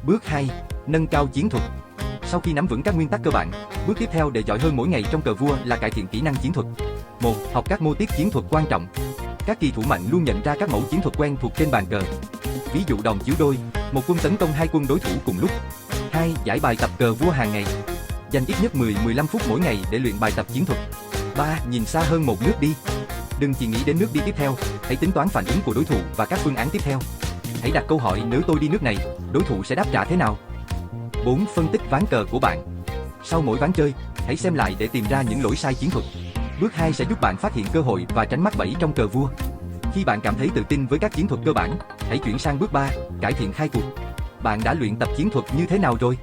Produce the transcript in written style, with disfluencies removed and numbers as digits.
Bước 2. Nâng cao chiến thuật. Sau khi nắm vững các nguyên tắc cơ bản, bước tiếp theo để giỏi hơn mỗi ngày trong cờ vua là cải thiện kỹ năng chiến thuật. 1. Học các mô típ chiến thuật quan trọng. Các kỳ thủ mạnh luôn nhận ra các mẫu chiến thuật quen thuộc trên bàn cờ. Ví dụ đòn chiếu đôi, một quân tấn công hai quân đối thủ cùng lúc. 2. Giải bài tập cờ vua hàng ngày. Dành ít nhất 10-15 phút mỗi ngày để luyện bài tập chiến thuật. 3. Nhìn xa hơn một nước đi. Đừng chỉ nghĩ đến nước đi tiếp theo, hãy tính toán phản ứng của đối thủ và các phương án tiếp theo. Hãy đặt câu hỏi nếu tôi đi nước này, đối thủ sẽ đáp trả thế nào. 4. Phân tích ván cờ của bạn. Sau mỗi ván chơi, hãy xem lại để tìm ra những lỗi sai chiến thuật. Bước 2 sẽ giúp bạn phát hiện cơ hội và tránh mắc bẫy trong cờ vua. Khi bạn cảm thấy tự tin với các chiến thuật cơ bản, hãy chuyển sang bước 3, cải thiện khai cuộc. Bạn đã luyện tập chiến thuật như thế nào rồi?